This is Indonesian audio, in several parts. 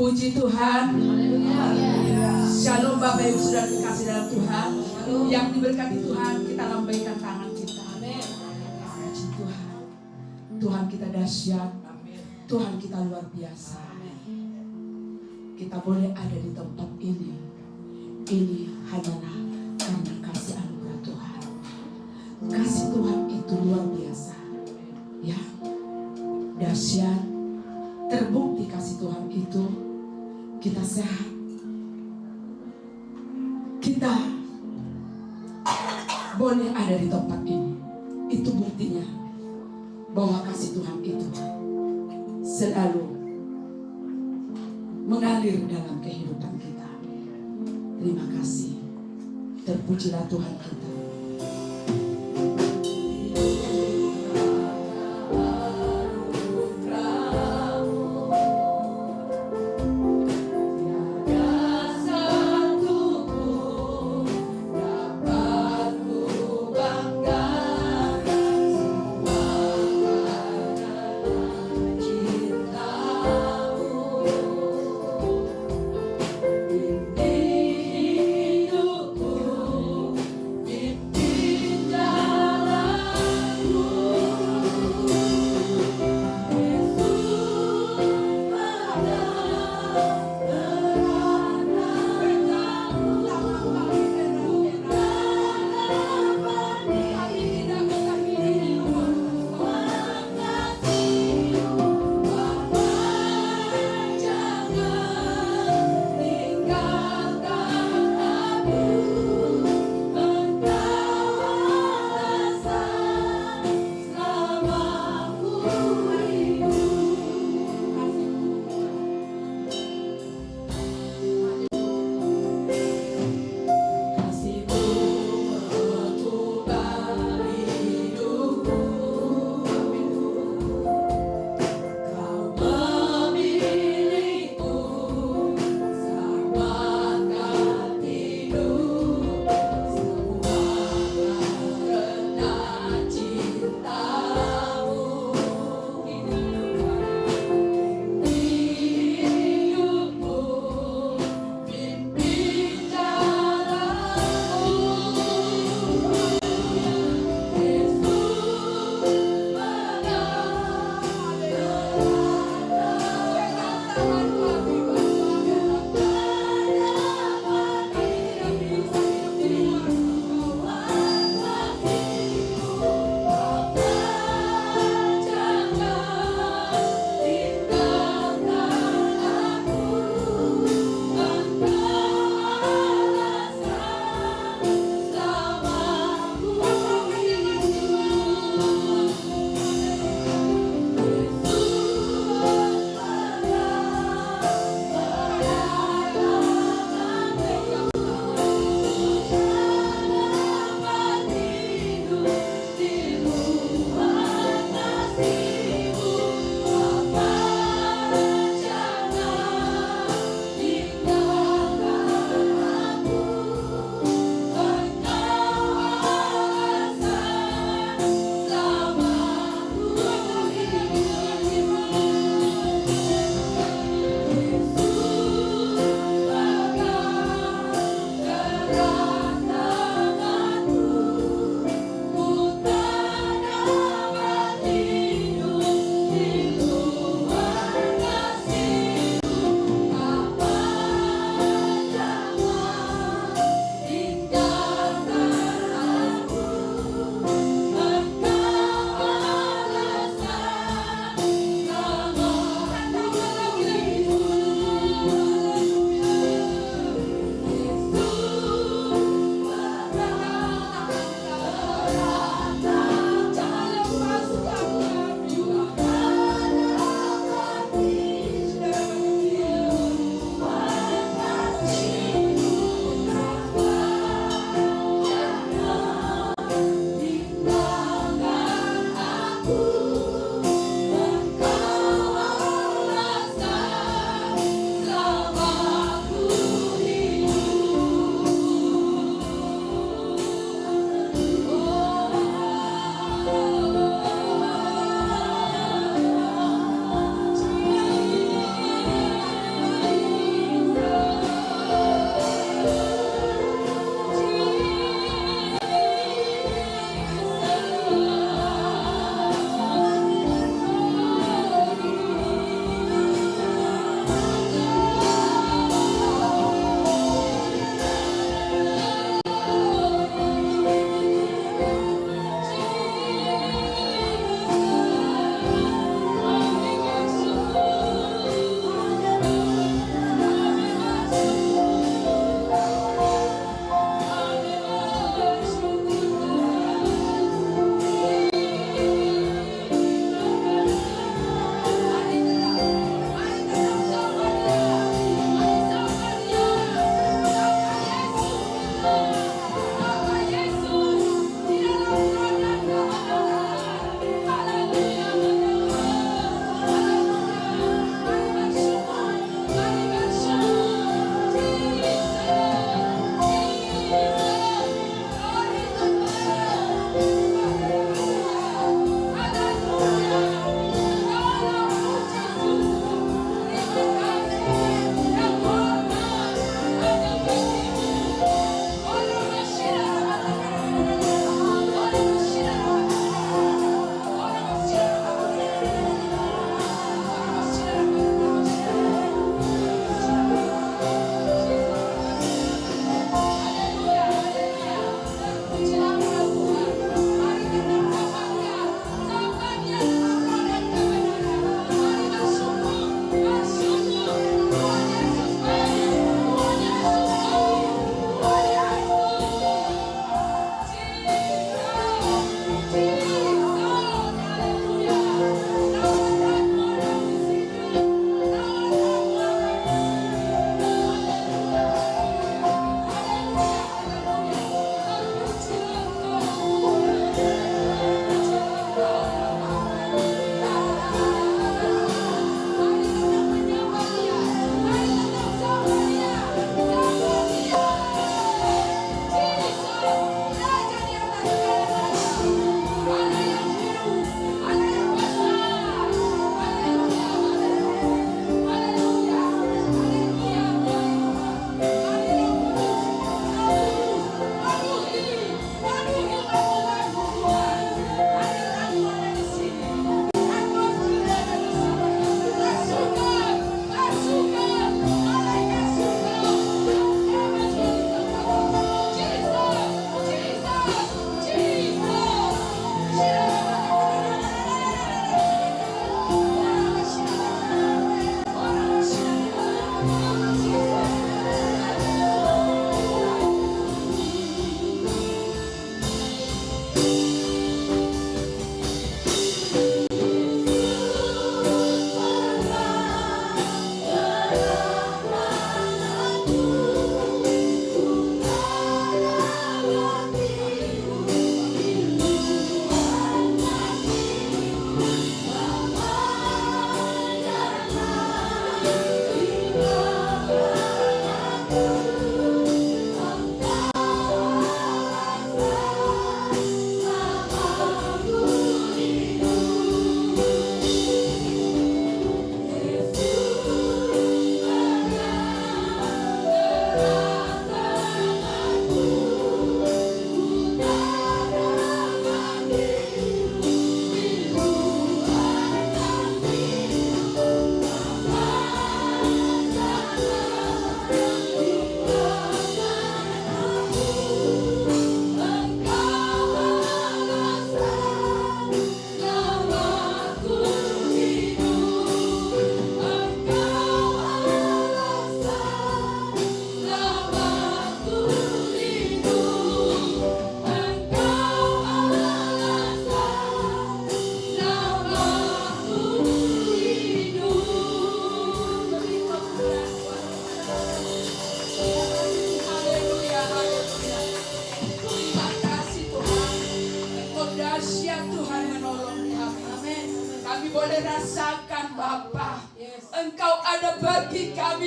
Puji Tuhan. Shalom Bapak Ibu Saudara dikasih dalam Tuhan. Yang diberkati Tuhan, kita lambaikan tangan kita. Puji Tuhan. Tuhan kita dahsyat. Tuhan kita luar biasa. Kita boleh ada di tempat ini. Ini hanyalah karena kasih anugerah Tuhan. Kasih Tuhan itu luar biasa. Ya, dahsyat. Terbukti kasih Tuhan itu, kita sehat, kita boleh ada di tempat ini. Itu buktinya bahwa kasih Tuhan itu selalu mengalir dalam kehidupan kita. Terima kasih, terpujilah Tuhan kita.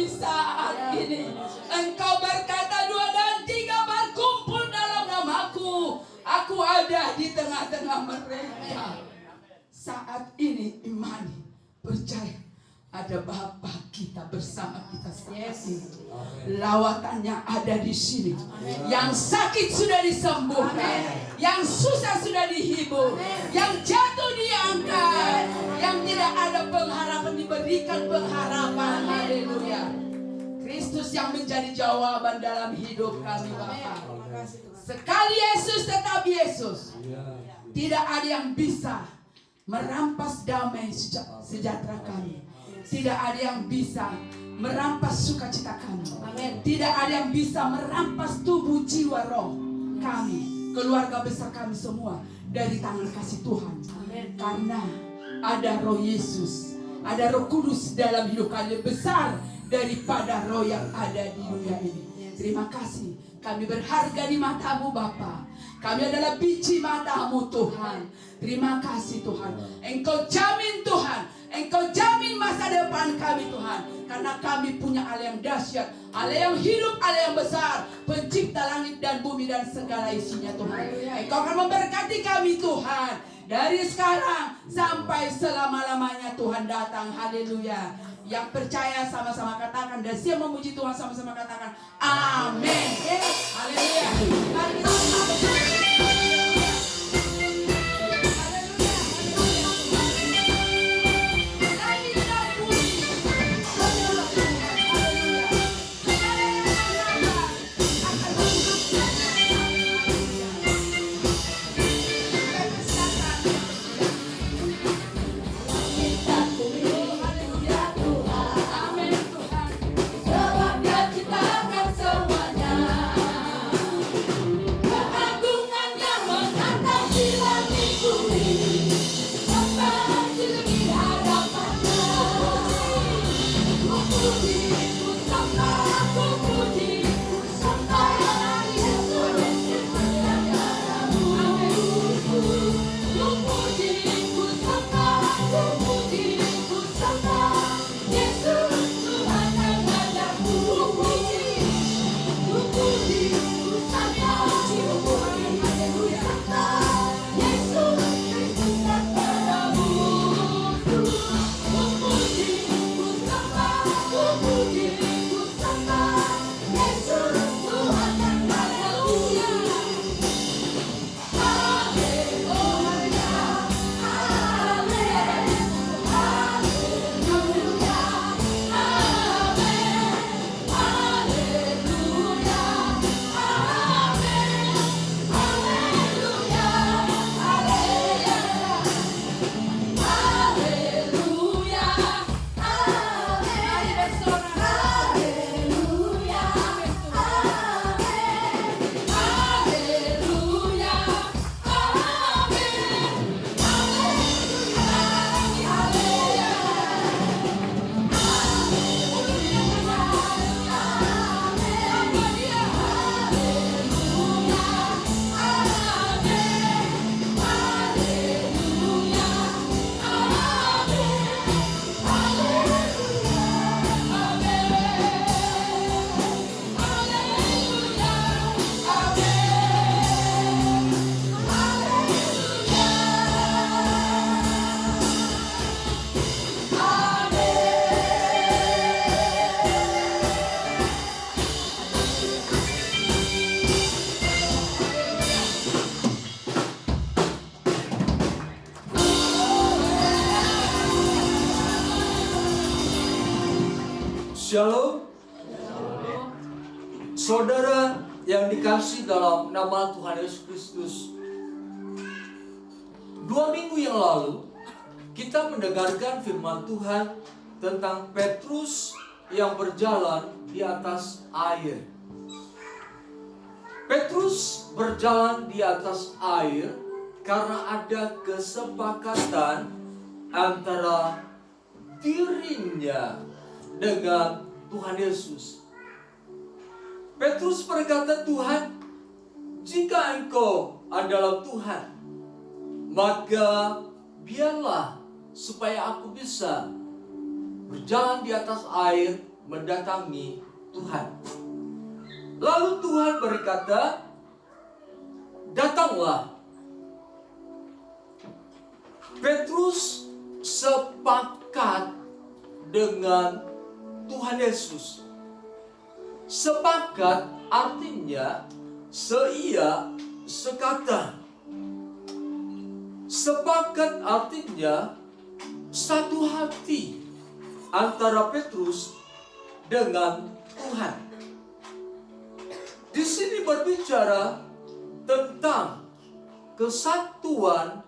kami saat ini. Engkau berkata 2 dan 3 berkumpul dalam namaku, aku ada di tengah-tengah mereka. Saat ini imani, percaya ada Bapa kita bersama kita saat ini. Lawatannya ada di sini. Yang sakit sudah disembuhkan, yang susah sudah dihibur, yang jatuh diangkat, yang tidak ada pengharapan diberikan pengharapan. Haleluya. Kristus yang menjadi jawaban dalam hidup kami Bapa. Sekali Yesus tetap Yesus. Tidak ada yang bisa merampas damai sejahtera kami. Tidak ada yang bisa merampas sukacita kami. Tidak ada yang bisa merampas tubuh jiwa roh kami, keluarga besar kami semua dari tangan kasih Tuhan. Karena ada roh Yesus, ada roh kudus dalam hidup kami, besar daripada roh yang ada di dunia ini. Terima kasih, kami berharga di mata-Mu Bapa. Kami adalah biji mata-Mu Tuhan. Terima kasih Tuhan. Engkau jamin Tuhan. Engkau jamin masa depan kami Tuhan. Karena kami punya Allah yang dahsyat, Allah yang hidup, Allah yang besar, pencipta langit dan bumi dan segala isinya Tuhan. Engkau akan memberkati kami Tuhan, dari sekarang sampai selama-lamanya Tuhan datang. Haleluya. Yang percaya sama-sama katakan, dan siap memuji Tuhan sama-sama katakan amin. Haleluya. Mari kita Shalom. Saudara yang dikasihi dalam nama Tuhan Yesus Kristus, 2 minggu yang lalu kita mendengarkan firman Tuhan tentang Petrus yang berjalan di atas air. Petrus berjalan di atas air karena ada kesepakatan antara dirinya dengan Tuhan Yesus. Petrus berkata, Tuhan, jika Engkau adalah Tuhan, maka biarlah supaya aku bisa berjalan di atas air mendatangi Tuhan. Lalu Tuhan berkata, datanglah. Petrus sepakat dengan Tuhan Yesus. Sepakat artinya seia, sekata. Sepakat artinya satu hati antara Petrus dengan Tuhan. Di sini berbicara tentang kesatuan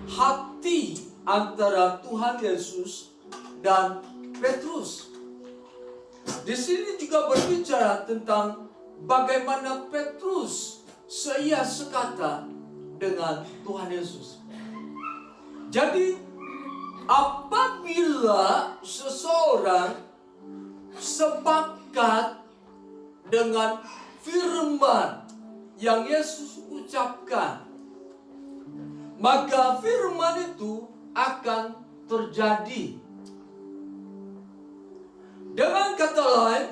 hati antara Tuhan Yesus dan Petrus. Di sini juga berbicara tentang bagaimana Petrus seia sekata dengan Tuhan Yesus. Jadi apabila seseorang sepakat dengan firman yang Yesus ucapkan, maka firman itu akan terjadi. Dengan kata lain,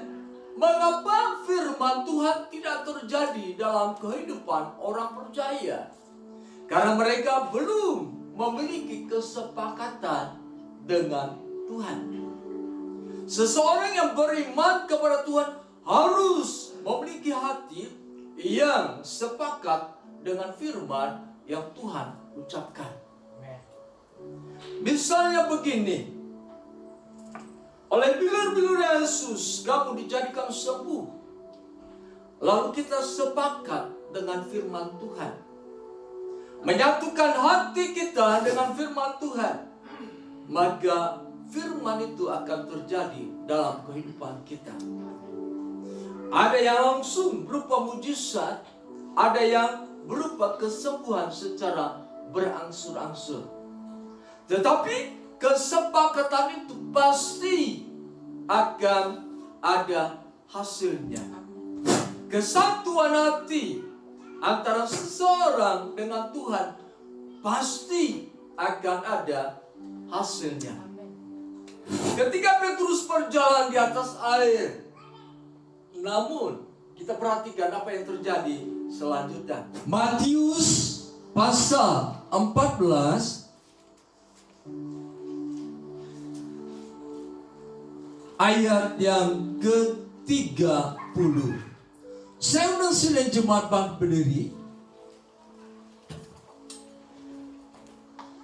mengapa firman Tuhan tidak terjadi dalam kehidupan orang percaya? Karena mereka belum memiliki kesepakatan dengan Tuhan. Seseorang yang beriman kepada Tuhan harus memiliki hati yang sepakat dengan firman yang Tuhan ucapkan. Misalnya begini, oleh bilur-bilur Yesus kamu dijadikan sembuh. Lalu kita sepakat dengan firman Tuhan, menyatukan hati kita dengan firman Tuhan, maka firman itu akan terjadi dalam kehidupan kita. Ada yang langsung berupa mujizat, ada yang berupa kesembuhan secara berangsur-angsur. Tetapi kesepakatan itu pasti akan ada hasilnya. Kesatuan hati antara seseorang dengan Tuhan pasti akan ada hasilnya. Ketika Petrus berjalan di atas air, namun kita perhatikan apa yang terjadi selanjutnya. Matius pasal 14 ayat yang ke-30. Saya undang sidang jemaat bangkit berdiri.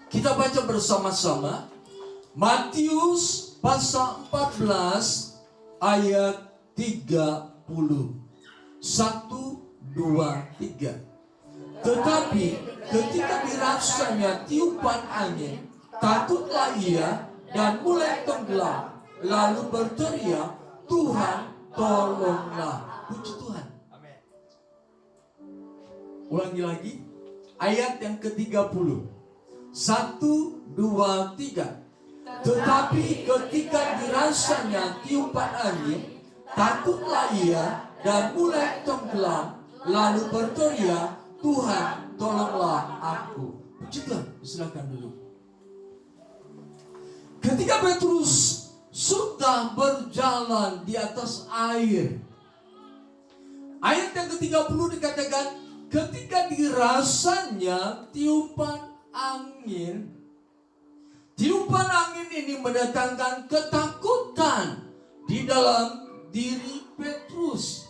Kita baca bersama-sama Matius pasal 14 ayat 30. 1, 2, 3. Tetapi ketika dirasanya tiupan angin, takutlah ia dan mulai tenggelam, lalu berteriak, Tuhan tolonglah. Puji Tuhan. Ulangi lagi ayat yang ke-30. 1, 2, 3. Tetapi ketika dirasanya tiupan angin, takutlah ia dan mulai tenggelam, lalu berteriak, Tuhan tolonglah aku. Puji Tuhan. Silakan dulu. Ketika Petrus sudah berjalan di atas air, ayat yang ke-30 dikatakan, ketika dirasanya tiupan angin. Tiupan angin ini mendatangkan ketakutan di dalam diri Petrus.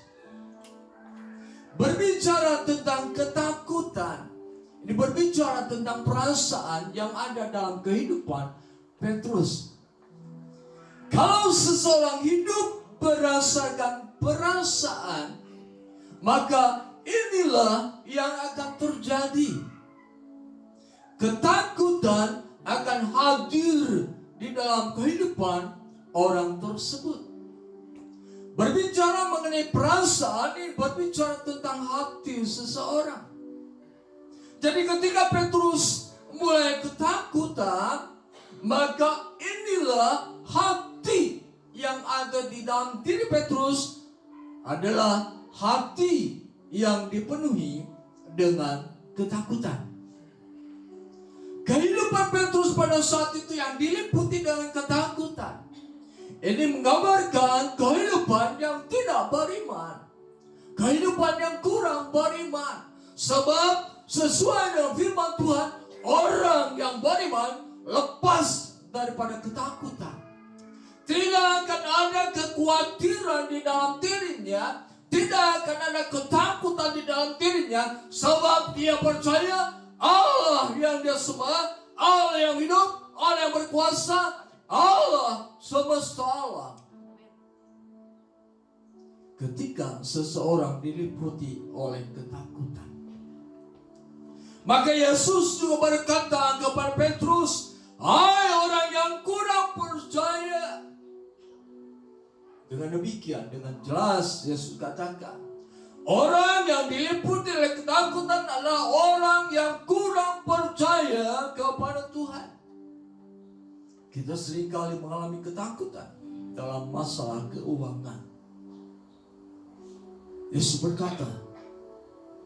Berbicara tentang ketakutan, ini berbicara tentang perasaan yang ada dalam kehidupan Petrus. Kalau seseorang hidup berdasarkan perasaan, maka inilah yang akan terjadi. Ketakutan akan hadir di dalam kehidupan orang tersebut. Berbicara mengenai perasaan ini berbicara tentang hati seseorang. Jadi ketika Petrus mulai ketakutan, maka inilah hati yang ada di dalam diri Petrus adalah hati yang dipenuhi dengan ketakutan. Kehidupan Petrus pada saat itu yang diliputi dengan ketakutan. Ini menggambarkan kehidupan yang tidak beriman, kehidupan yang kurang beriman. Sebab sesuai dengan firman Tuhan, orang yang beriman lepas daripada ketakutan. Tidak akan ada kekhawatiran di dalam dirinya, tidak akan ada ketakutan di dalam dirinya, sebab dia percaya Allah yang dia sembah, Allah yang hidup, Allah yang berkuasa, Allah semesta alam. Ketika seseorang diliputi oleh ketakutan, maka Yesus juga berkata kepada Petrus, "Hai orang yang kurang percaya." Dengan demikian, dengan jelas Yesus katakan, orang yang diliputi oleh ketakutan adalah orang yang kurang percaya kepada Tuhan. Kita seringkali mengalami ketakutan dalam masalah keuangan. Yesus berkata,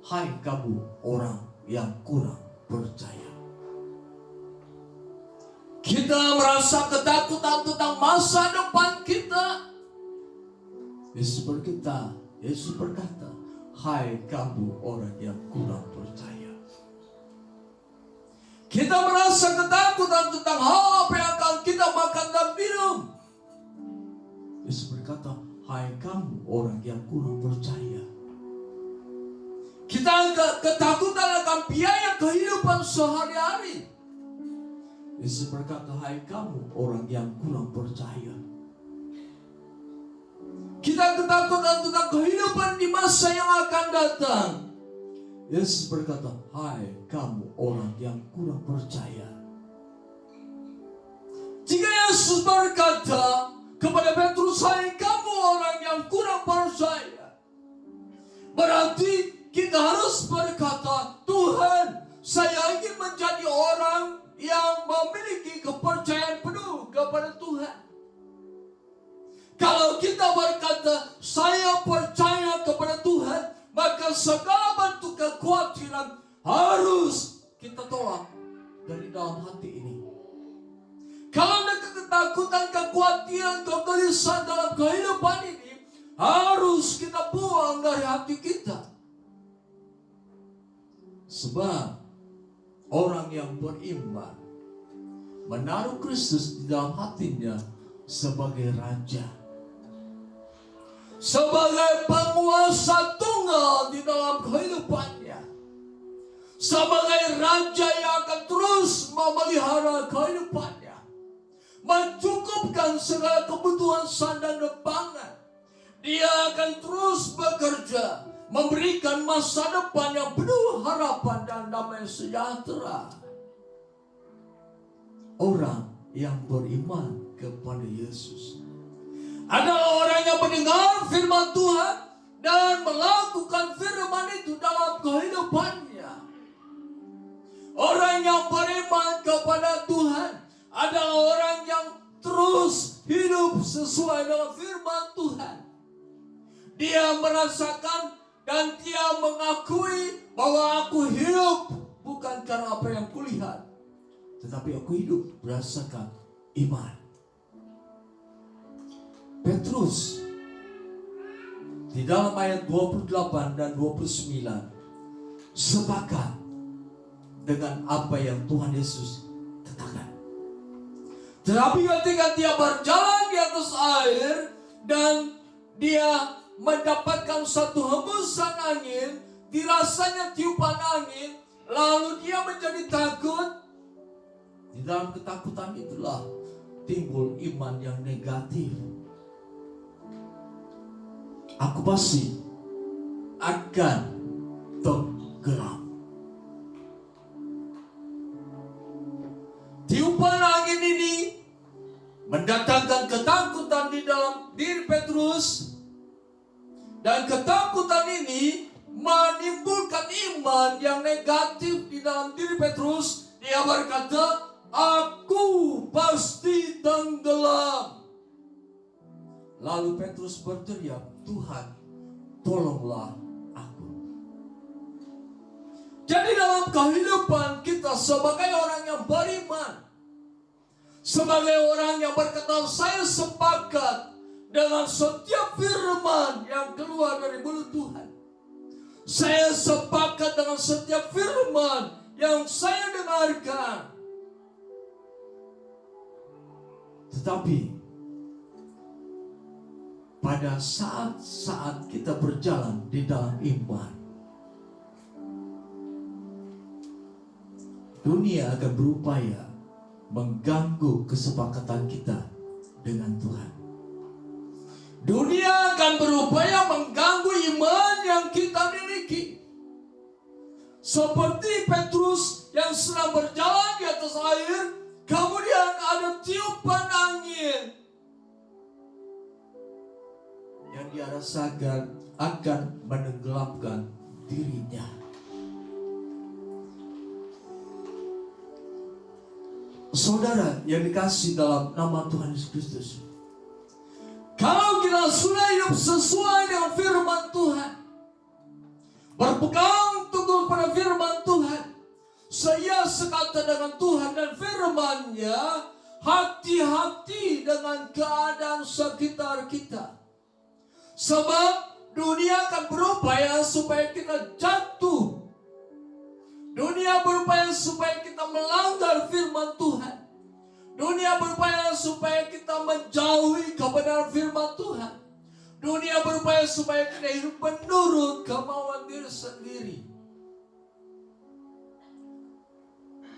"Hai kamu orang yang kurang percaya." Kita merasa ketakutan tentang masa depan kita. Yesus berkata, "Hai kamu orang yang kurang percaya." Kita merasa ketakutan tentang hal apa yang akan kita makan dan minum. Yesus berkata, "Hai kamu orang yang kurang percaya." Kita ketakutan akan biaya kehidupan sehari-hari. Yesus berkata, "Hai kamu orang yang kurang percaya." Kita ketakutan tentang kehidupan di masa yang akan datang. Yesus berkata, "Hai kamu orang yang kurang percaya." Jika Yesus berkata kepada Petrus, "Hai kamu orang yang kurang percaya," berarti kita harus berkata, "Tuhan, saya ingin menjadi orang yang memiliki kepercayaan penuh kepada Tuhan." Kalau kita berkata, "Saya percaya kepada Tuhan," maka segala bentuk kekhawatiran harus kita tolak dari dalam hati ini. Kalau ada ketakutan, kekhawatiran, kegelisahan dalam kehidupan ini, harus kita buang dari hati kita. Sebab orang yang beriman menaruh Kristus di dalam hatinya sebagai Raja, sebagai penguasa tunggal di dalam kehidupannya, sebagai Raja yang akan terus memelihara kehidupannya, mencukupkan segala kebutuhan sandang dan pangan. Dia akan terus bekerja, memberikan masa depan yang penuh harapan dan damai sejahtera. Orang yang beriman kepada Yesus adalah orang yang mendengar firman Tuhan dan melakukan firman itu dalam kehidupannya. Orang yang beriman kepada Tuhan adalah orang yang terus hidup sesuai dengan firman Tuhan. Dia merasakan dan dia mengakui bahwa aku hidup bukan karena apa yang kulihat, tetapi aku hidup berdasarkan iman. Petrus di dalam ayat 28 dan 29 sepakat dengan apa yang Tuhan Yesus katakan. Tetapi ketika dia berjalan di atas air dan dia mendapatkan satu hembusan angin, dirasanya tiupan angin, lalu dia menjadi takut. Di dalam ketakutan itulah timbul iman yang negatif. Aku pasti akan tenggelam. Tiupan angin ini mendatangkan ketakutan di dalam diri Petrus, dan ketakutan ini menimbulkan iman yang negatif di dalam diri Petrus. Dia berkata, "Aku pasti tenggelam." Lalu Petrus berteriak, "Tuhan, tolonglah aku." Jadi dalam kehidupan kita sebagai orang yang beriman, Sebagai orang yang berkata, saya sepakat dengan setiap firman yang keluar dari mulut Tuhan. Saya sepakat dengan setiap firman yang saya dengarkan. Tetapi pada saat-saat kita berjalan di dalam iman, dunia akan berupaya mengganggu kesepakatan kita dengan Tuhan. Dunia akan berupaya mengganggu iman yang kita miliki. Seperti Petrus yang sedang berjalan di atas air, kemudian ada tiupan angin yang dia rasakan akan menenggelamkan dirinya. Saudara yang dikasih dalam nama Tuhan Yesus Kristus, kalau kita sudah hidup sesuai dengan firman Tuhan, berpegang teguh pada firman Tuhan, saya sekata dengan Tuhan dan firman-Nya, hati-hati dengan keadaan sekitar kita. Sebab dunia akan berupaya supaya kita jatuh. Dunia berupaya supaya kita melanggar firman Tuhan. Dunia berupaya supaya kita menjauhi kebenaran firman Tuhan. Dunia berupaya supaya kita hidup menurut kemauan diri sendiri.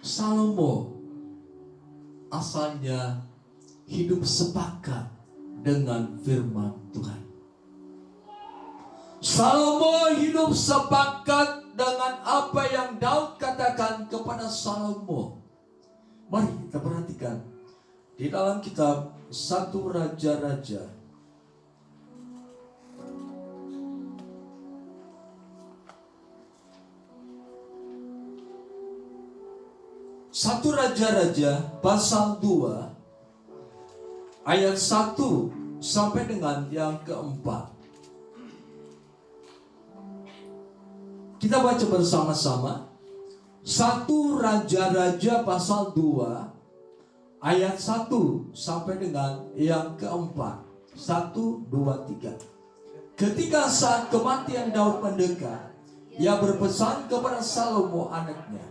Salomo asalnya hidup sepakat dengan firman Tuhan. Salomo hidup sepakat dengan apa yang Daud katakan kepada Salomo. Mari kita perhatikan di dalam kitab 1 Raja-Raja. 1 Raja-Raja pasal 2 ayat 1 sampai dengan yang keempat. Kita baca bersama-sama. 1 Raja-Raja pasal 2 ayat 1 sampai dengan yang keempat. 1, 2, 3. Ketika saat kematian Daud mendekat, ia berpesan kepada Salomo anaknya,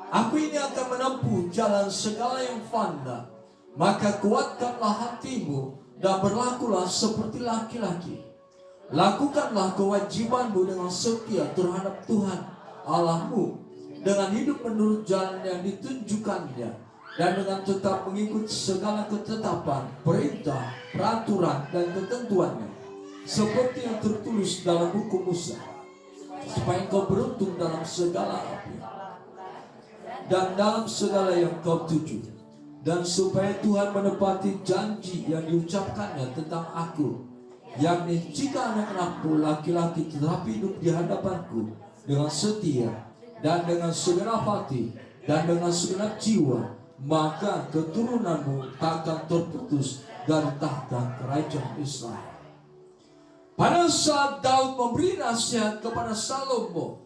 aku ini akan menempuh jalan segala yang fana, maka kuatkanlah hatimu dan berlakulah seperti laki-laki. Lakukanlah kewajibanmu dengan setia terhadap Tuhan Allahmu, dengan hidup menurut jalan yang ditunjukkannya, dan dengan tetap mengikut segala ketetapan, perintah, peraturan, dan ketentuannya, seperti yang tertulis dalam buku Musa, supaya engkau beruntung dalam segala api dan dalam segala yang kau tuju, dan supaya Tuhan menepati janji yang diucapkannya tentang aku, yakni jika anak-anakmu laki-laki tetap hidup di hadapanku dengan setia dan dengan segenap hati dan dengan segenap jiwa, maka keturunanmu takkan terputus dari tahta kerajaan Israel. Pada saat Daud memberi nasihat kepada Salomo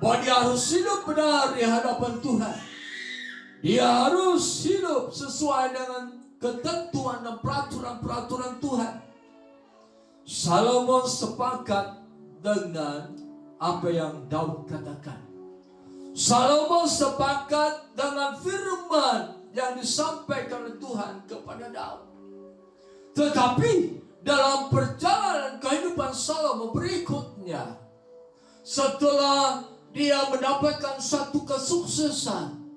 bahwa dia harus hidup benar di hadapan Tuhan, dia harus hidup sesuai dengan ketentuan dan peraturan-peraturan Tuhan, Salomo sepakat dengan apa yang Daud katakan. Salomo sepakat dengan firman yang disampaikan oleh Tuhan kepada Daud. Tetapi dalam perjalanan kehidupan Salomo berikutnya, setelah dia mendapatkan satu kesuksesan,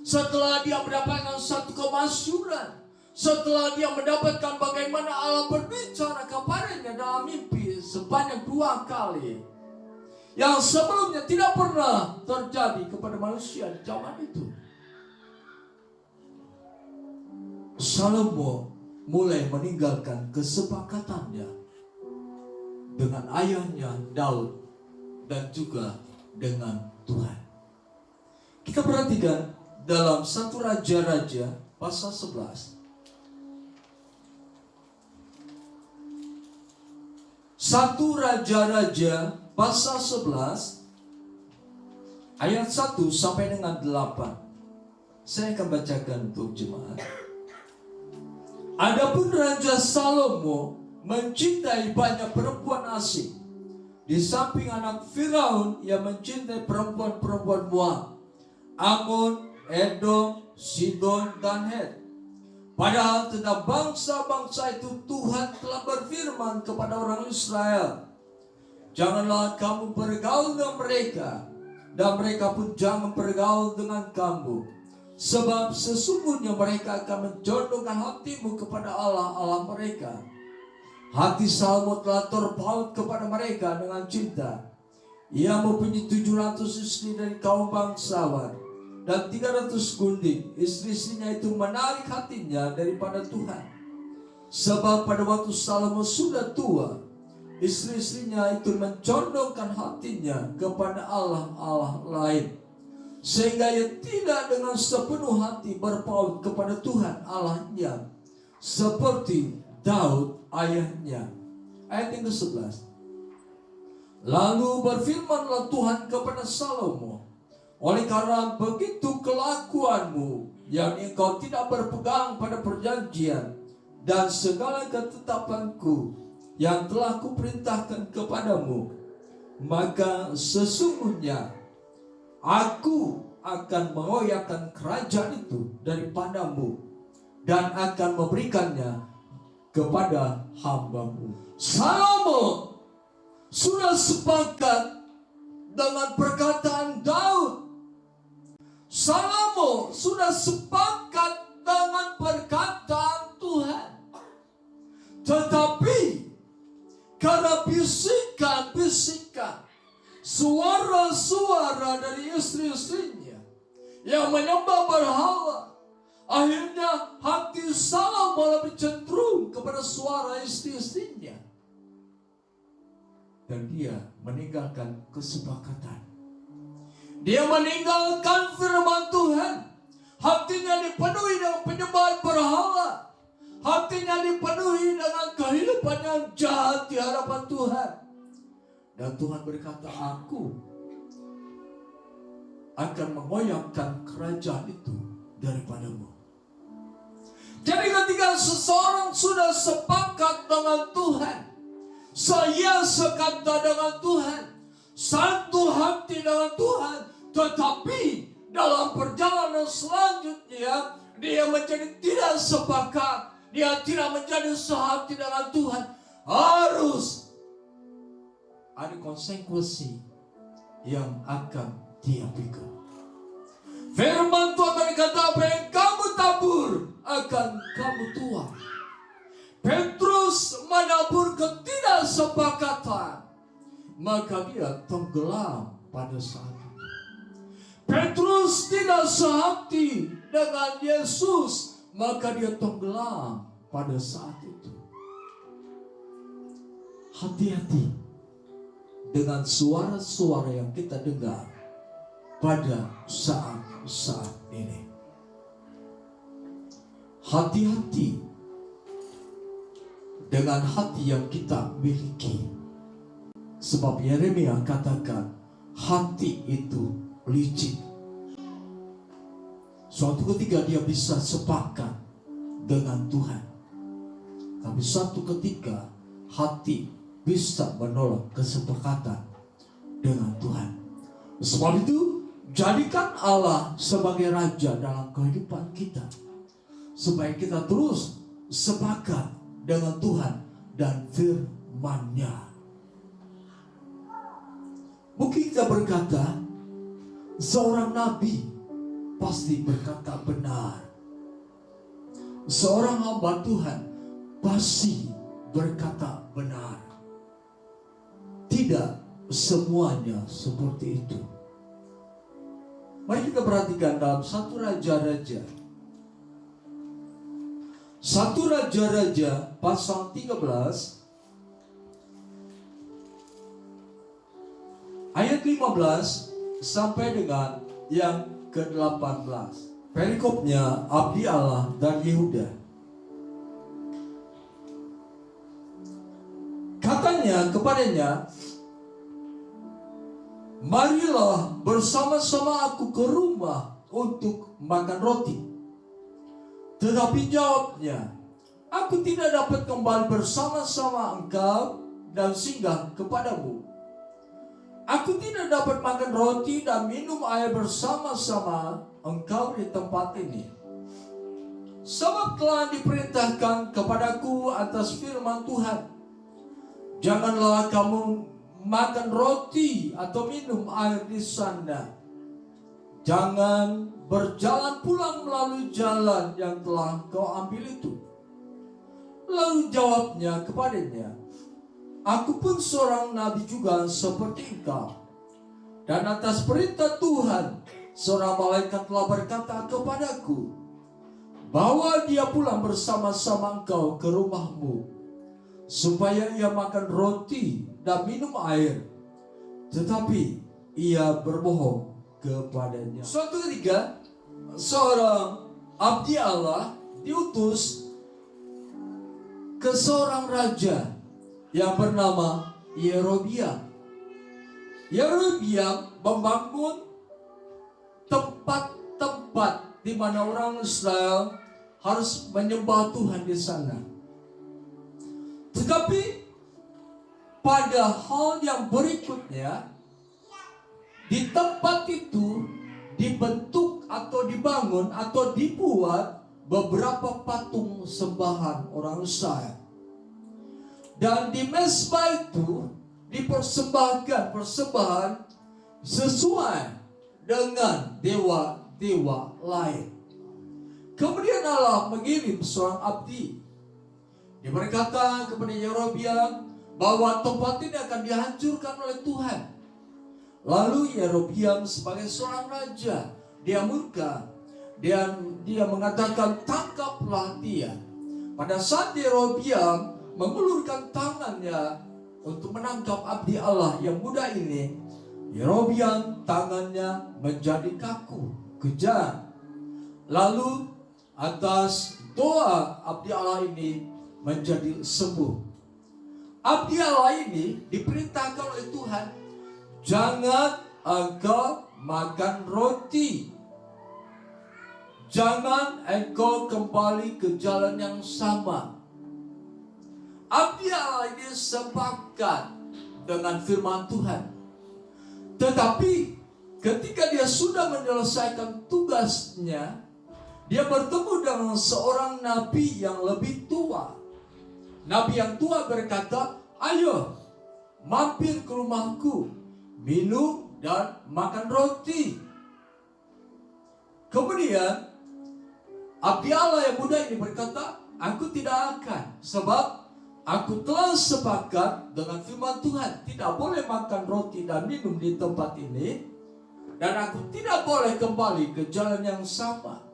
setelah dia mendapatkan satu kemasyhuran, setelah dia mendapatkan bagaimana Allah berbicara kepadanya dalam mimpi sebanyak 2 kali, yang sebelumnya tidak pernah terjadi kepada manusia di zaman itu, Salomo mulai meninggalkan kesepakatannya dengan ayahnya Daud dan juga dengan Tuhan. Kita perhatikan dalam 1 Raja-Raja pasal 11. 1 Raja-Raja pasal 11 ayat 1 sampai dengan 8. 1 Saya akan bacakan untuk jemaat. Adapun Raja Salomo mencintai banyak perempuan asing. Di samping anak Firaun yang mencintai perempuan-perempuan Moab, Ammon, Edom, Sidon, dan Het. Padahal tentang bangsa-bangsa itu Tuhan telah berfirman kepada orang Israel, janganlah kamu bergaul dengan mereka, dan mereka pun jangan bergaul dengan kamu. Sebab sesungguhnya mereka akan menjodohkan hatimu kepada Allah mereka. Hati Salomo telah terpaut kepada mereka dengan cinta. Ia mempunyai 700 istri dari kaum bangsawan dan 300 gundik. Istri-istrinya itu menarik hatinya daripada Tuhan. Sebab pada waktu Salomo sudah tua, istri-istrinya itu mencondongkan hatinya kepada Allah lain, sehingga ia tidak dengan sepenuh hati berpaut kepada Tuhan Allahnya, seperti Daud ayahnya. Ayat yang ke-11. Lalu berfirmanlah Tuhan kepada Salomo, oleh karena begitu kelakuanmu, yang engkau tidak berpegang pada perjanjian dan segala ketetapanku yang telah kuperintahkan kepadamu, maka sesungguhnya aku akan mengoyakkan kerajaan itu daripadamu dan akan memberikannya kepada hambamu. Salomo sudah sepakat dengan perkataan Daud. Salomo sudah sepakat dengan perkataan Tuhan. Tetapi karena bisikan-bisikan, suara-suara dari istri-istrinya yang menyembah berhala, akhirnya hati Salomo lebih cenderung kepada suara istri-istrinya. Dan dia meninggalkan kesepakatan. Dia meninggalkan firman Tuhan. Hatinya dipenuhi dengan penyembahan berhala. Hatinya dipenuhi dengan kehidupan yang jahat di hadapan Tuhan. Dan Tuhan berkata, aku akan mengoyakkan kerajaan itu daripadamu. Jadi ketika seseorang sudah sepakat dengan Tuhan, saya sekata dengan Tuhan, satu hati dengan Tuhan, tetapi dalam perjalanan selanjutnya dia menjadi tidak sepakat, dia tidak menjadi sehati dengan Tuhan, harus ada konsekuensi yang akan dia pikul. Firman Tuhan berkata, apa yang kamu tabur akan kamu tuai. Petrus menabur ketidaksepakatan, maka dia tenggelam pada saat itu. Petrus tidak sehati dengan Yesus, maka dia tenggelam pada saat itu. Hati-hati dengan suara-suara yang kita dengar pada saat-saat ini. Hati-hati dengan hati yang kita miliki. Sebab Yeremia katakan, hati itu licin. Suatu ketika dia bisa sepakat dengan Tuhan, tapi suatu ketika hati bisa menolak kesepakatan dengan Tuhan. Sebab itu, jadikan Allah sebagai Raja dalam kehidupan kita, supaya kita terus sepakat dengan Tuhan dan firman-Nya. Mungkin kita berkata, seorang nabi pasti berkata benar. Seorang hamba Tuhan pasti berkata benar. Tidak semuanya seperti itu. Mari kita perhatikan dalam 1 Raja-Raja. 1 Raja-Raja pasal 13 ayat 15 sampai dengan yang ke-18. Perikopnya abdi Allah dan Yehuda. Katanya kepadanya, marilah bersama-sama aku ke rumah untuk makan roti. Tetapi jawabnya, aku tidak dapat kembali bersama-sama engkau dan singgah kepadamu. Aku tidak dapat makan roti dan minum air bersama-sama engkau di tempat ini. Sebab telah diperintahkan kepadaku atas firman Tuhan, janganlah kamu makan roti atau minum air di sana. Jangan berjalan pulang melalui jalan yang telah kau ambil itu. Lalu jawabnya kepadanya, aku pun seorang nabi juga seperti engkau. Dan atas perintah Tuhan, seorang malaikat telah berkata kepadaku, bahwa dia pulang bersama-sama engkau ke rumahmu, supaya ia makan roti dan minum air. Tetapi ia berbohong kepadanya. Suatu ketika, seorang abdi Allah diutus ke seorang raja yang bernama Yerobiam. Yerobiam membangun tempat-tempat di mana orang Israel harus menyembah Tuhan di sana. Tetapi pada hal yang berikutnya, di tempat itu dibentuk atau dibangun atau dibuat beberapa patung sembahan orang Israel. Dan di mezbah itu dipersembahkan persembahan sesuai dengan dewa-dewa lain. Kemudian Allah mengirim seorang abdi. Dia berkata kepada Yerobiam bahwa tempat ini akan dihancurkan oleh Tuhan. Lalu Yerobiam sebagai seorang raja, dia murka. Dia mengatakan, tangkaplah dia. Pada saat Yerobiam mengulurkan tangannya untuk menangkap abdi Allah yang muda ini, Yerobiam tangannya menjadi kaku, kejam. Lalu atas doa abdi Allah ini menjadi sembuh. Abdi Allah ini diperintahkan oleh Tuhan, jangan engkau makan roti. Jangan engkau kembali ke jalan yang sama. Abdi Allah ini sepakat dengan firman Tuhan. Tetapi ketika dia sudah menyelesaikan tugasnya, dia bertemu dengan seorang nabi yang lebih tua. Nabi yang tua berkata, ayo mampir ke rumahku, minum dan makan roti. Kemudian abdi Allah yang muda ini berkata, aku tidak akan, sebab aku telah sepakat dengan firman Tuhan, tidak boleh makan roti dan minum di tempat ini, dan aku tidak boleh kembali ke jalan yang sama.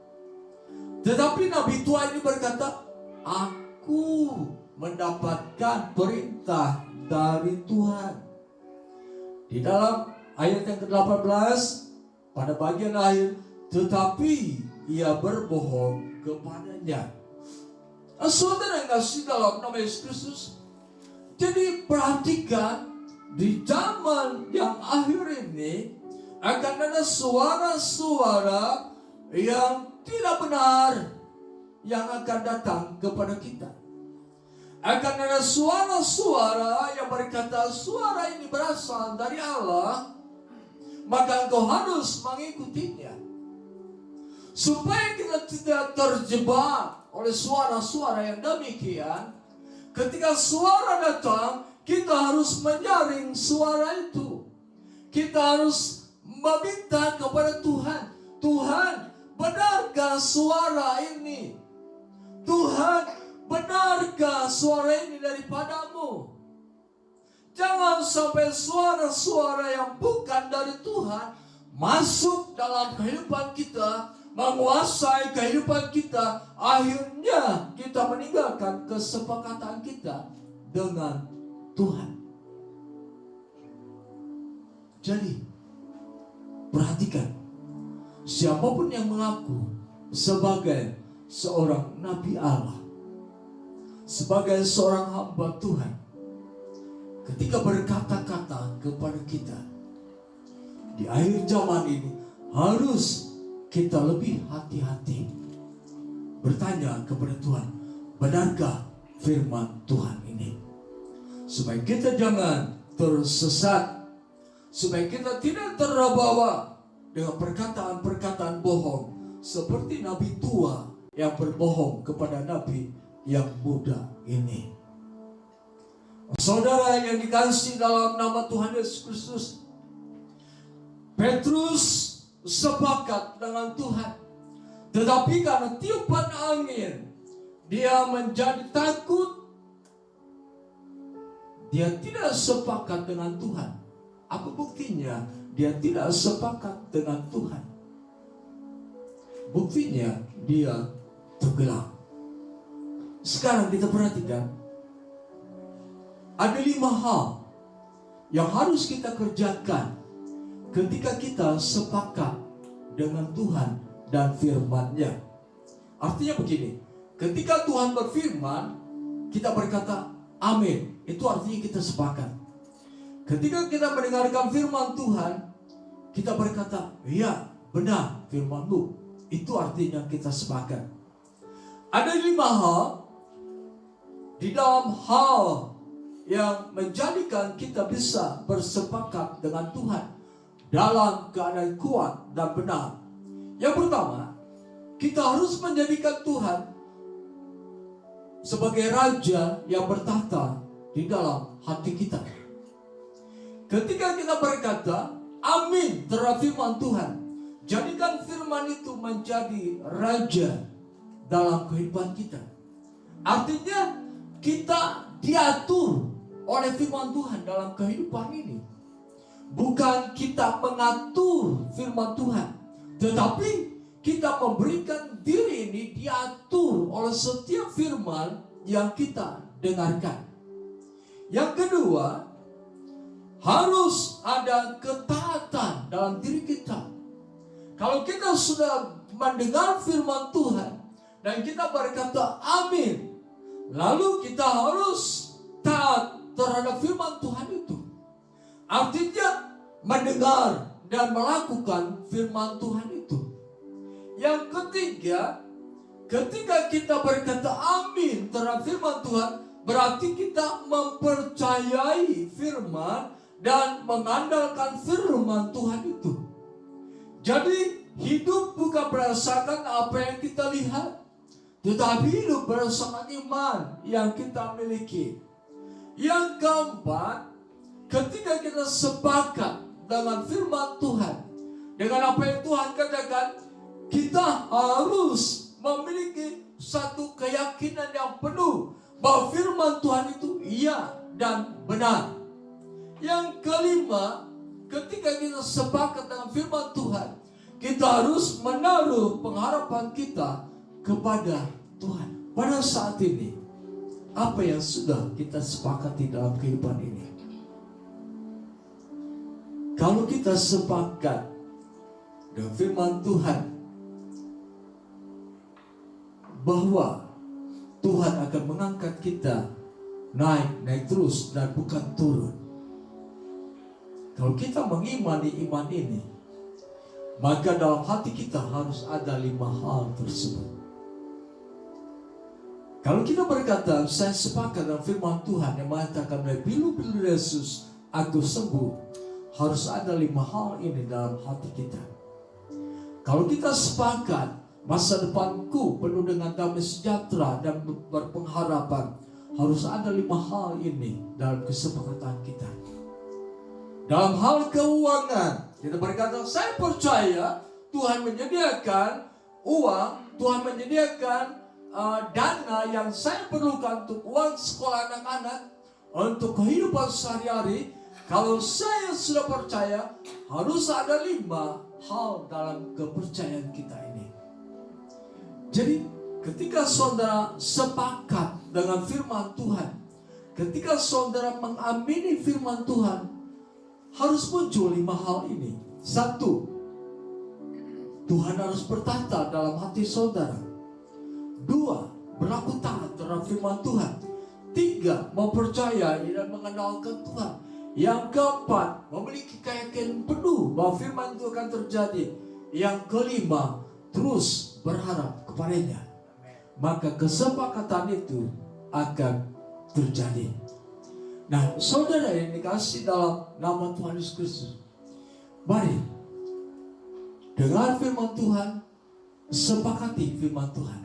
Tetapi Nabi tua ini berkata, aku mendapatkan perintah dari Tuhan. Di dalam ayat yang ke-18, pada bagian akhir, tetapi ia berbohong kepadanya. Saudara yang kasih dalam nama Yesus Kristus, jadi perhatikan, di zaman yang akhir ini akan ada suara-suara yang tidak benar yang akan datang kepada kita. Akan ada suara-suara yang berkata, suara ini berasal dari Allah, maka engkau harus mengikutinya. Supaya kita tidak terjebak oleh suara-suara yang demikian, ketika suara datang, kita harus menyaring suara itu. Kita harus meminta kepada Tuhan, Tuhan, benarkah suara ini? Tuhan, benarkah suara ini daripadamu? Jangan sampai suara-suara yang bukan dari Tuhan masuk dalam kehidupan kita, menguasai kehidupan kita. Akhirnya kita meninggalkan kesepakatan kita dengan Tuhan. Jadi perhatikan, siapapun yang mengaku sebagai seorang nabi Allah, sebagai seorang hamba Tuhan, ketika berkata-kata kepada kita di akhir zaman ini, harus kita lebih hati-hati bertanya kepada Tuhan, benarkah firman Tuhan ini? Supaya kita jangan tersesat, supaya kita tidak terbawa dengan perkataan-perkataan bohong seperti nabi tua yang berbohong kepada nabi yang muda ini. Saudara yang dikasihi dalam nama Tuhan Yesus Kristus, Petrus sepakat dengan Tuhan, tetapi karena tiupan angin dia menjadi takut. Dia tidak sepakat dengan Tuhan. Apa buktinya dia tidak sepakat dengan Tuhan? Buktinya dia tenggelam. Sekarang kita perhatikan, ada 5 hal yang harus kita kerjakan ketika kita sepakat dengan Tuhan dan firman-Nya. Artinya begini, ketika Tuhan berfirman, kita berkata amin. Itu artinya kita sepakat. Ketika kita mendengarkan firman Tuhan, kita berkata, ya benar firman-Mu. Itu artinya kita sepakat. Ada 5 hal di dalam hal yang menjadikan kita bisa bersepakat dengan Tuhan dalam keadaan kuat dan benar. Yang pertama, kita harus menjadikan Tuhan sebagai Raja yang bertahta di dalam hati kita. Ketika kita berkata amin terhadap firman Tuhan, jadikan firman itu menjadi Raja dalam kehidupan kita. Artinya kita diatur oleh firman Tuhan dalam kehidupan ini. Bukan kita mengatur firman Tuhan, tetapi kita memberikan diri ini diatur oleh setiap firman yang kita dengarkan. Yang kedua, harus ada ketaatan dalam diri kita. Kalau kita sudah mendengar firman Tuhan dan kita berkata amin, lalu kita harus taat terhadap firman Tuhan itu. Artinya mendengar dan melakukan firman Tuhan itu. Yang ketiga, ketika kita berkata amin terhadap firman Tuhan, berarti kita mempercayai firman dan mengandalkan firman Tuhan itu. Jadi hidup bukan berdasarkan apa yang kita lihat, tetapi hidup berdasarkan iman yang kita miliki. Yang keempat, ketika kita sepakat dengan firman Tuhan, dengan apa yang Tuhan katakan, kita harus memiliki satu keyakinan yang penuh bahwa firman Tuhan itu iya dan benar. Yang kelima, ketika kita sepakat dengan firman Tuhan, kita harus menaruh pengharapan kita kepada Tuhan. Pada saat ini, apa yang sudah kita sepakati dalam kehidupan ini? Kalau kita sepakat dengan firman Tuhan bahwa Tuhan akan mengangkat kita naik terus dan bukan turun. Kalau kita mengimani iman ini, maka dalam hati kita harus ada 5 hal tersebut. Kalau kita berkata, saya sepakat dengan firman Tuhan yang mengatakan oleh pilu-pilu Yesus, aku sembuh, harus ada 5 hal ini dalam hati kita. Kalau kita sepakat, masa depanku penuh dengan damai sejahtera dan berpengharapan, harus ada 5 hal ini dalam kesepakatan kita. Dalam hal keuangan, kita berkata, saya percaya Tuhan menyediakan uang, Tuhan menyediakan dana yang saya perlukan untuk uang sekolah anak-anak, untuk kehidupan sehari-hari. Kalau saya sudah percaya, harus ada 5 hal dalam kepercayaan kita ini. Jadi ketika saudara sepakat dengan firman Tuhan, ketika saudara mengamini firman Tuhan, harus muncul 5 hal ini. 1, Tuhan harus bertahta dalam hati saudara. 2, berlaku taat terhadap firman Tuhan. 3, mempercayai dan mengandalkan Tuhan. Yang keempat, memiliki keyakinan penuh bahwa firman itu akan terjadi. yang kelima terus berharap kepadanya, maka kesepakatan itu akan terjadi. Nah, saudara yang dikasih dalam nama Tuhan Yesus Kristus, mari dengar firman Tuhan, sepakati firman Tuhan.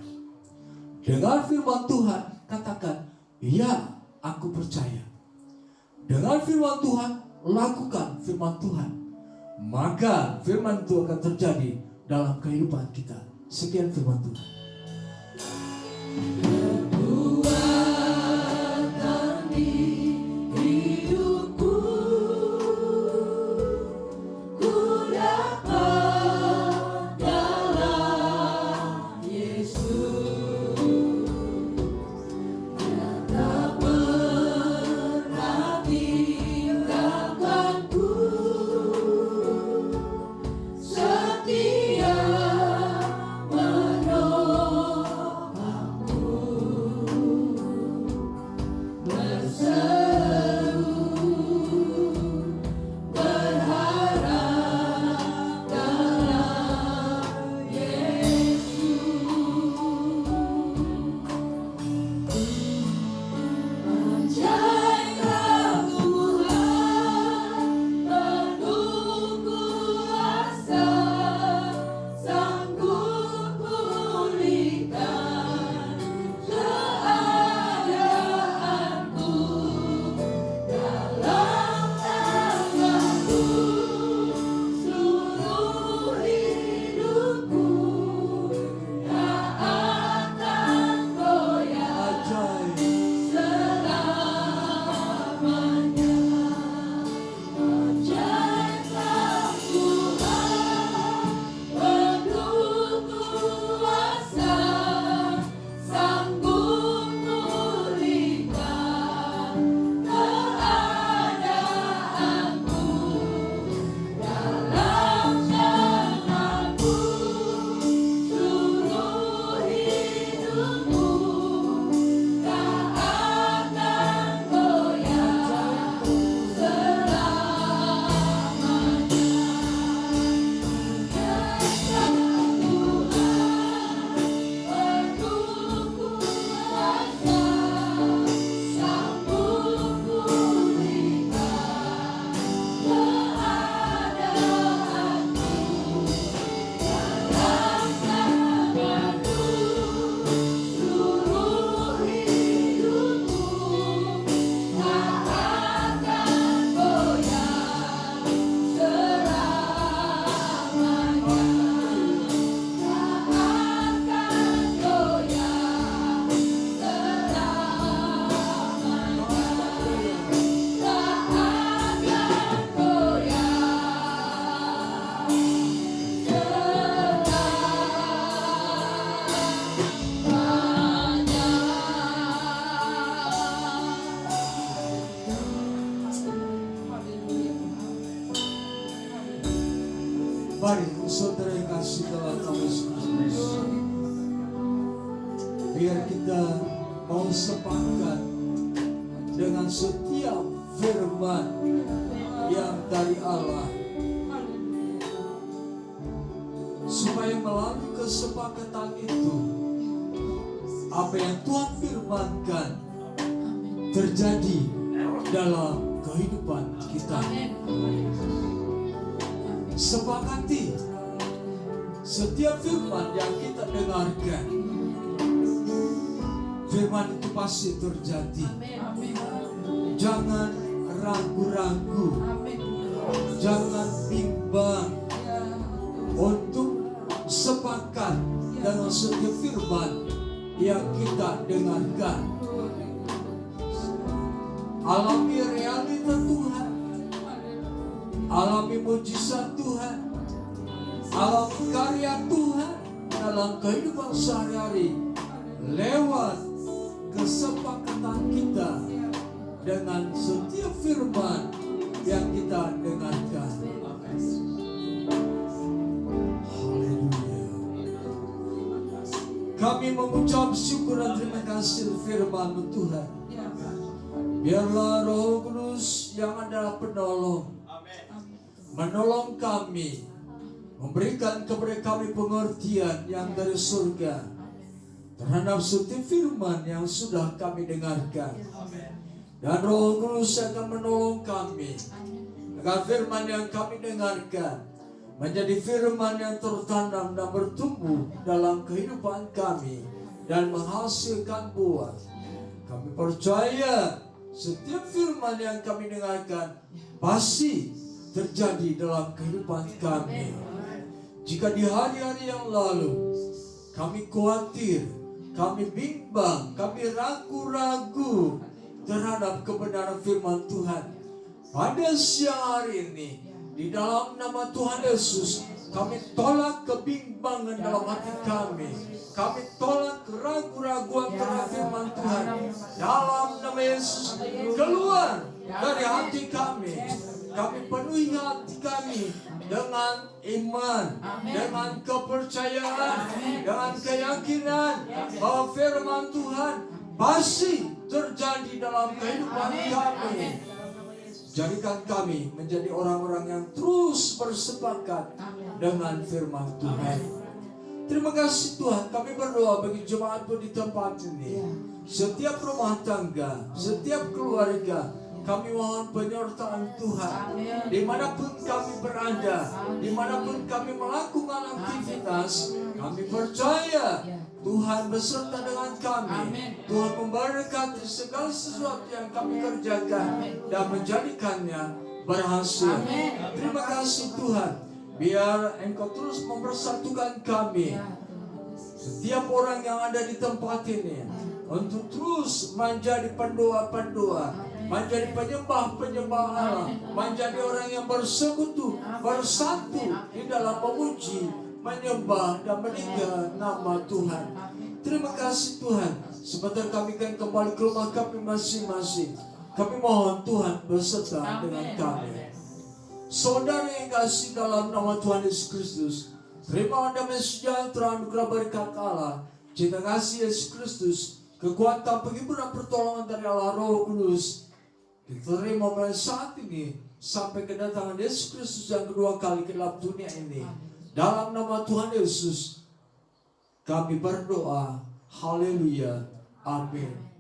Dengar firman Tuhan, katakan, ya, aku percaya. Dengar firman Tuhan, lakukan firman Tuhan. Maka firman itu akan terjadi dalam kehidupan kita. Sekian firman Tuhan. Mari saudara yang kasih dalam nama Yesus Kristus, biar kita mau sepakat dengan setiap firman yang dari Allah, supaya melalui kesepakatan itu apa yang Tuhan firmankan terjadi dalam kehidupan kita. Sepakati setiap firman yang kita dengarkan, firman itu pasti terjadi. Jangan ragu-ragu, jangan bimbang untuk sepakat dengan setiap firman yang kita dengarkan. Alami realita Tuhan, alami mujizat Tuhan, alami karya Tuhan dalam kehidupan sehari-hari lewat kesepakatan kita dengan setiap firman yang kita dengarkan. Haleluya. Kami mengucap syukur dan terima kasih firman Tuhan. Biarlah Roh Kudus yang adalah penolong menolong kami memberikan kepada kami pengertian yang dari surga terhadap setiap firman yang sudah kami dengarkan. Dan Roh Kudus akan menolong kami agar firman yang kami dengarkan menjadi firman yang tertanam dan bertumbuh dalam kehidupan kami dan menghasilkan buah. Kami percaya setiap firman yang kami dengarkan pasti terjadi dalam kehidupan kami. Jika di hari-hari yang lalu kami khawatir, kami bimbang, kami ragu-ragu terhadap kebenaran firman Tuhan, pada siang hari ini di dalam nama Tuhan Yesus kami tolak kebimbangan dalam hati kami. Kami tolak keraguan-raguan terhadap firman Tuhan. Dalam nama Yesus, keluar dari hati kami. Kami penuhi hati kami dengan iman, dengan kepercayaan, dengan keyakinan bahwa firman Tuhan pasti terjadi dalam kehidupan kami. Jadikan kami menjadi orang-orang yang terus bersepakat dengan firman Tuhan. Terima kasih Tuhan, kami berdoa bagi jemaat-Mu di tempat ini. Setiap rumah tangga, setiap keluarga, kami mohon penyertaan Tuhan. Dimanapun kami berada, dimanapun kami melakukan aktivitas, kami percaya Tuhan beserta dengan kami. Tuhan memberkati segala sesuatu yang kami kerjakan dan menjadikannya berhasil. Terima kasih Tuhan. Biar Engkau terus mempersatukan kami, setiap orang yang ada di tempat ini, untuk terus menjadi pendoa-pendoa, menjadi penyembah-penyembah Allah, menjadi orang yang bersekutu, bersatu di dalam memuji, menyembah dan meninggikan nama Tuhan. Terima kasih Tuhan. Sebentar kami akan kembali ke rumah kami masing-masing. Kami mohon Tuhan beserta dengan kami. Saudara yang kasih dalam nama Tuhan Yesus Kristus, terima damai sejahtera anugerah berkat Allah, cinta kasih Yesus Kristus, kekuatan penghiburan pertolongan dari Allah Roh Kudus diterima mulai saat ini sampai kedatangan Yesus Kristus yang kedua kali ke dalam dunia ini. Dalam nama Tuhan Yesus kami berdoa. Haleluya. Amin.